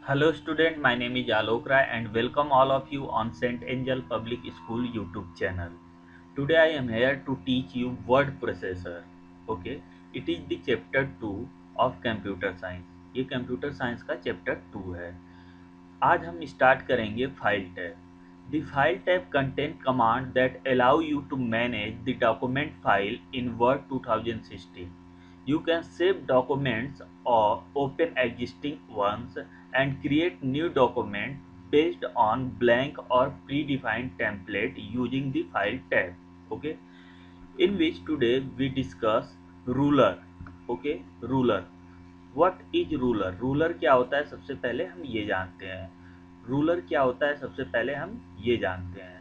Hello student, my name is Alok Rai and welcome all of you on St. Angel Public School YouTube channel. Today I am here to teach you word processor. Okay, it is the chapter 2 of computer science. ये computer science का chapter 2 है. आज हम start करेंगे file tab. The file tab contain command that allow you to manage the document file in Word 2016. You can save documents or open existing ones and create new document based on blank or predefined template using the file tab. Okay, in which today we discuss ruler. Okay, ruler. What is ruler? Ruler क्या होता है सबसे पहले हम ये जानते हैं. Ruler क्या होता है सबसे पहले हम ये जानते हैं.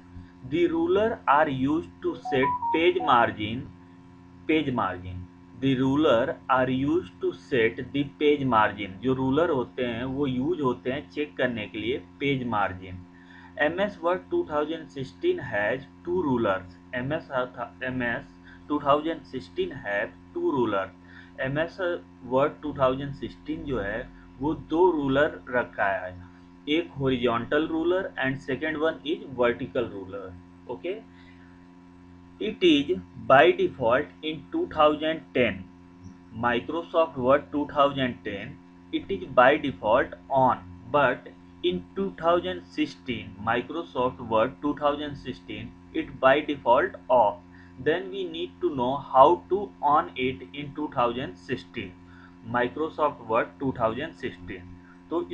The ruler are used to set page margin. The ruler are use to set the page margin. जो रूलर होते हैं वो यूज होते हैं चेक करने के लिए page margin. MS Word 2016 has two rulers. MS 2016 have two rulers. MS Word 2016 जो है वो दो रूलर रखा है. एक horizontal ruler and second one is vertical ruler. Okay, it is by default in 2010 Microsoft Word 2010. It is by default on, but in 2016 Microsoft Word 2016 it by default off. Then we need to know how to on it in 2016 Microsoft Word 2016. तो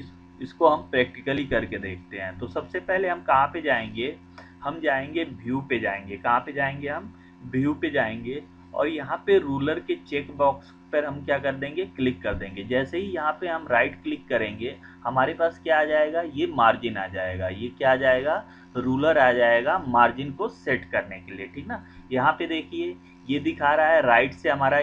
इसको हम practically करके देखते हैं. तो सबसे पहले हम कहाँ पे जाएंगे? हम जाएंगे व्यू पे जाएंगे. कहाँ पे जाएंगे? हम व्यू पे जाएंगे और यहाँ पे रूलर के चेक बॉक्स पर हम क्या कर देंगे? क्लिक कर देंगे. जैसे ही यहाँ पे हम राइट क्लिक करेंगे हमारे पास क्या आ जाएगा? ये मार्जिन आ जाएगा. ये क्या आ जाएगा? रूलर आ जाएगा मार्जिन को सेट करने के लिए. ठीक ना. यहाँ पे देखिए ये दिखा रहा है राइट से हमारा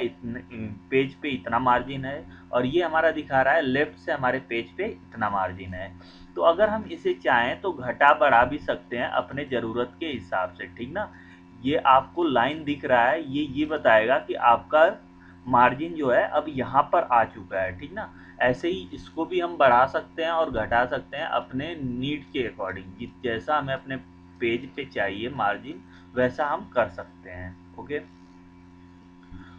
पेज पे इतना मार्जिन है और ये हमारा दिखा रहा है लेफ्ट से हमारे पेज पे इतना मार्जिन है. तो अगर हम इसे चाहें तो घटा बढ़ा भी सकते हैं अपने ज़रूरत के हिसाब से. ठीक ना. ये आपको लाइन दिख रहा है, ये बताएगा कि आपका मार्जिन जो है अब यहाँ पर आ चुका है. ठीक ना. ऐसे ही इसको भी हम बढ़ा सकते हैं और घटा सकते हैं अपने नीड के अकॉर्डिंग. जैसा हमें अपने पेज पे चाहिए मार्जिन वैसा हम कर सकते हैं. ओके,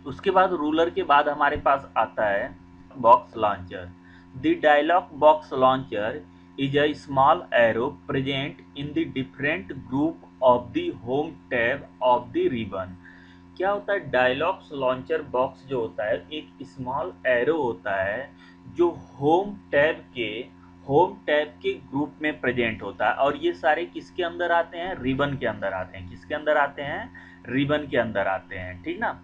उसके बाद रूलर के बाद हमारे पास आता है box launcher. The dialog box launcher is a small arrow present in the different group of the home tab of the ribbon. क्या होता है? डायलॉग्स लॉन्चर बॉक्स जो होता है एक स्मॉल एरो होता है जो होम टैब के ग्रुप में प्रेजेंट होता है. और ये सारे किसके अंदर आते हैं? रिबन के अंदर आते हैं. किसके अंदर आते हैं? रिबन के अंदर आते हैं. ठीक ना.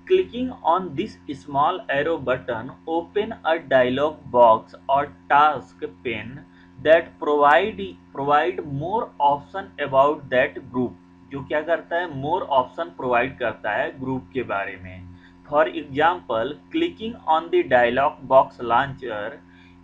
Clicking on this small arrow button open a dialog box or task pane that provide more option about that group. जो क्या करता है? more option provide करता है ग्रुप के बारे में. For example, clicking on the dialog box launcher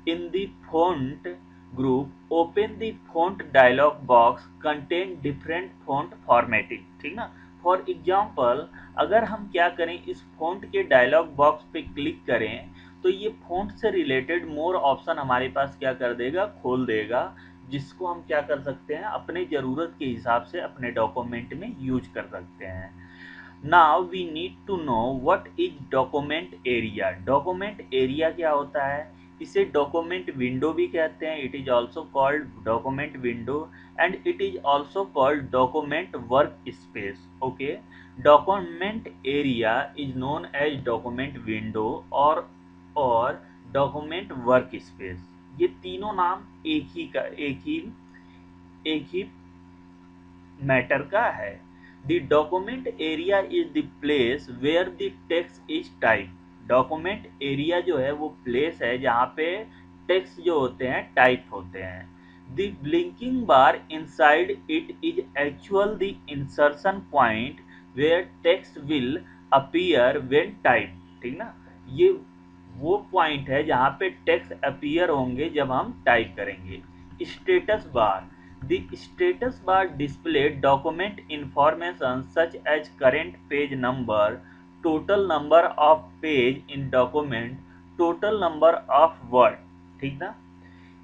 in the font group open the font dialog box contain different font formatting. ठीक ना. फॉर एग्जाम्पल अगर हम क्या करें इस फॉन्ट के डायलॉग बॉक्स पे क्लिक करें तो ये फॉन्ट से रिलेटेड मोर ऑप्शन हमारे पास क्या कर देगा? खोल देगा, जिसको हम क्या कर सकते हैं? अपने ज़रूरत के हिसाब से अपने डॉक्यूमेंट में यूज कर सकते हैं. Now we need to know what is document area. Document area क्या होता है? इसे डॉक्यूमेंट विंडो भी कहते हैं. It is also called document window and it is also called document work space. Okay, document area is known as document window और document work space. ये तीनों नाम एक ही मैटर का है. The document area is the place where the text is type. Document area जो है वो प्लेस है जहाँ पे टेक्स्ट जो होते हैं टाइप होते हैं. The blinking bar inside it is actual the insertion point where text will appear when type. ठीक ना. ये वो पॉइंट है जहाँ पे टेक्स्ट अपीयर होंगे जब हम टाइप करेंगे. Status bar. The status bar display document information such as current page number, total number of page in document, total number of word. ठीक ना.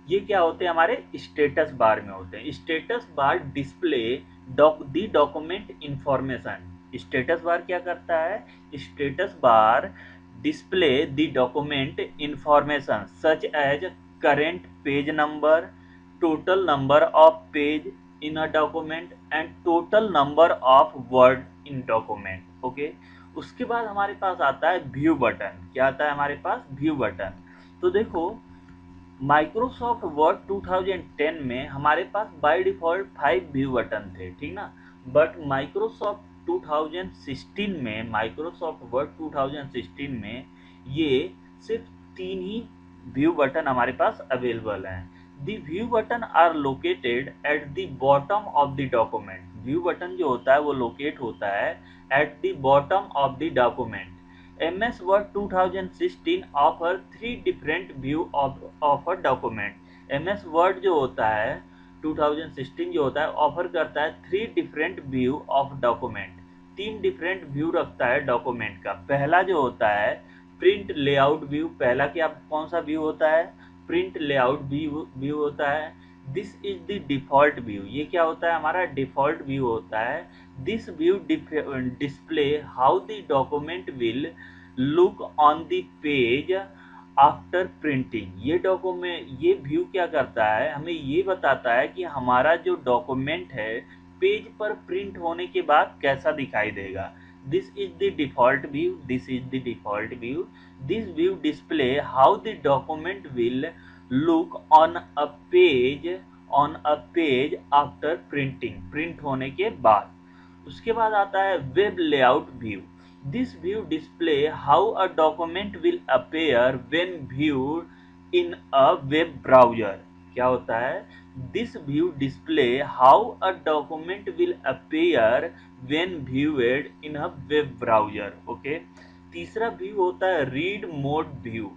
ये क्या होते हैं, हमारे स्टेटस बार में होते हैं। Status bar display the document information. Status bar क्या करता है, status bar display the document information such as current page number, total number of page in a document and total number of word in document। Okay, उसके बाद हमारे पास आता है view button. क्या आता है हमारे पास, व्यू बटन। तो देखो, माइक्रोसॉफ्ट वर्ड 2010 में हमारे पास बाय डिफॉल्ट 5 व्यू बटन थे, ठीक ना। बट माइक्रोसॉफ्ट 2016 में, माइक्रोसॉफ्ट वर्ड 2016 में ये सिर्फ 3 ही व्यू बटन हमारे पास अवेलेबल हैं। The view button are located at the bottom of the document. View button जो होता है वो लोकेट होता है at the bottom of the document. MS Word 2016 offer 3 different view of a document। MS Word जो होता है 2016 जो होता है ऑफर करता है 3 different view of document। 3 different view रखता है डॉक्यूमेंट का। पहला जो होता है प्रिंट लेआउट व्यू। पहला क्या, कौन सा व्यू होता है, प्रिंट लेआउट व्यू होता है। This is the default view. ये क्या होता है, हमारा डिफॉल्ट व्यू होता है। This view display how the document will look on the page after printing. ये व्यू क्या करता है, हमें ये बताता है कि हमारा जो डॉक्यूमेंट है पेज पर प्रिंट होने के बाद कैसा दिखाई देगा। This is the default view, this is the default view. This view display how the document will look on a page after printing, print होने के बाद। उसके बाद आता है web layout view. This view display how a document will appear when viewed in a web browser. क्या होता है, this view display how a document will appear when viewed in a web browser. Okay. तीसरा view होता है read mode view.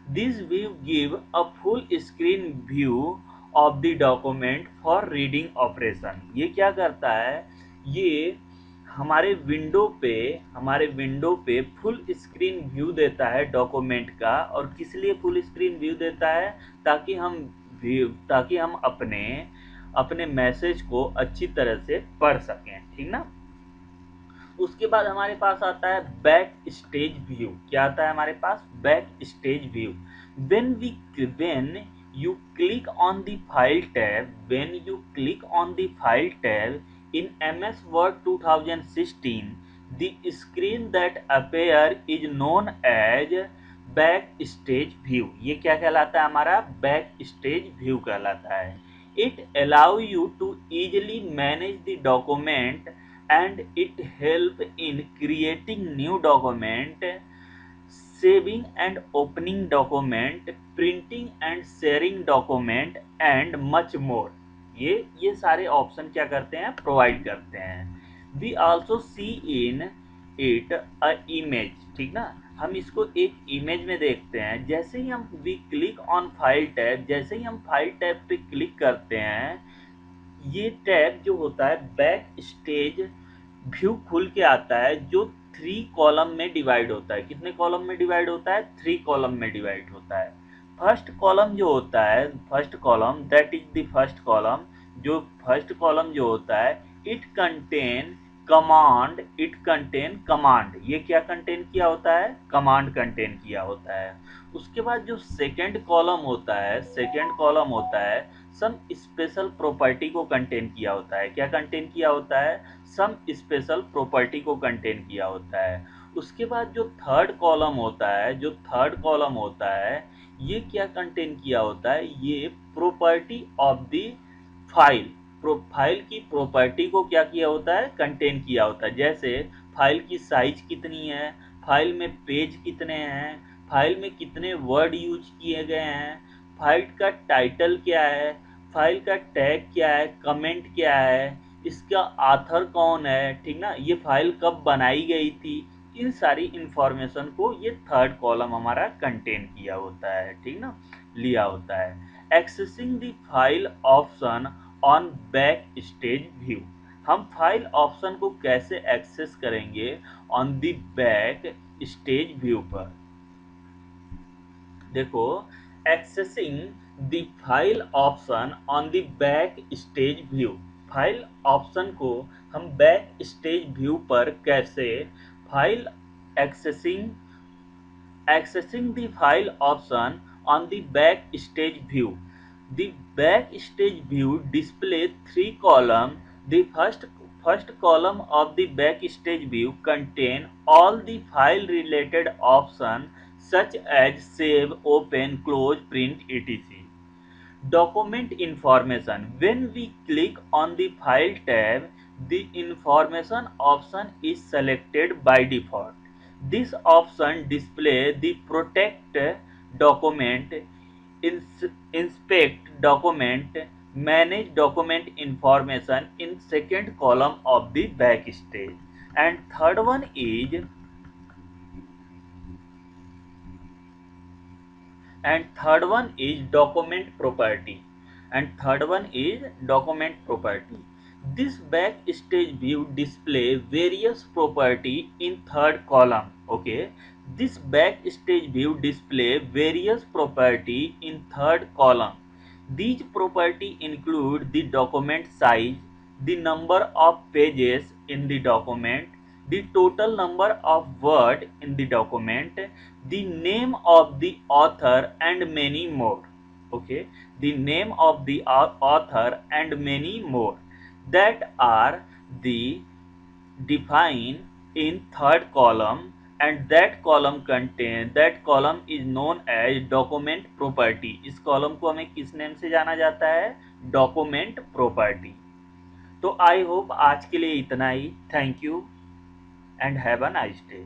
This view give a full screen view of the document for reading operation. ये क्या करता है, ये हमारे window पे फुल स्क्रीन व्यू देता है डॉक्यूमेंट का। और किस लिए फुल स्क्रीन व्यू देता है, ताकि हम अपने अपने मैसेज को अच्छी तरह से पढ़ सकें, ठीक ना। उसके बाद हमारे पास आता है बैक स्टेज व्यू। क्या आता है हमारे पास, back stage view. When you click on the file tab, in MS Word 2016, the screen that appear is known as backstage view। ये क्या कहलाता है, हमारा backstage view कहलाता है। It allow you to easily manage the document and it help in creating new document, saving and opening document, printing and sharing document and much more। ये सारे option क्या करते हैं, प्रोवाइड करते हैं। We also see in it a image, ठीक ना। हम इसको एक इमेज में देखते हैं। जैसे ही हम we click on file tab, जैसे ही हम फाइल टैब पे क्लिक करते हैं, ये टैब जो होता है बैक स्टेज व्यू खुल के आता है, जो 3 कॉलम में डिवाइड होता है। कितने कॉलम में डिवाइड होता है, 3 कॉलम में डिवाइड होता है। फर्स्ट कॉलम जो होता है, first column that is the first column, जो फर्स्ट कॉलम जो होता है इट कंटेन कमांड। ये क्या कंटेन किया होता है, कमांड कंटेन किया होता है। उसके बाद जो सेकंड कॉलम होता है सम स्पेशल प्रॉपर्टी को कंटेन किया होता है। क्या कंटेन किया होता है, सम स्पेशल प्रॉपर्टी को कंटेन किया होता है। उसके बाद जो थर्ड कॉलम होता है ये क्या कंटेन किया होता है, ये property of the file, file की प्रॉपर्टी को क्या किया होता है, कंटेन किया होता है। जैसे फाइल की साइज कितनी है, फाइल में पेज कितने हैं, फाइल में कितने वर्ड यूज किए गए हैं, फाइल का टाइटल क्या है, फाइल का टैग क्या है, कमेंट क्या है, इसका ऑथर कौन है, ठीक ना, ये फाइल कब बनाई गई थी। इन सारी इंफॉर्मेशन को ये थर्ड कॉलम हमारा कंटेन किया होता है, ठीक ना, लिया होता है। Accessing the file option on back stage view. हम फाइल ऑप्शन को कैसे एक्सेस करेंगे on the back stage view पर। देखो, accessing the file option on the back stage view. File option को हम बैक स्टेज व्यू पर कैसे file accessing accessing the file option on the backstage view. The backstage view displays three columns. The first column of the backstage view contains all the file related options such as save, open, close, print, etc. Document information. When we click on the File tab, the Information option is selected by default. This option displays the Protect document, Inspect document, Manage document information in second column of the backstage. And third one is document property. This backstage view display various property in third column. Okay, this backstage view display various property in third column. These property include the document size, the number of pages in the document, the total number of words in the document, the name of the author, and many more. Okay, the name of the author and many more that are the defined in third column, and that column is known as document property. इस column को हमें किस name से जाना जाता है? Document property. तो I hope आज के लिए इतना ही। Thank you and have a nice day.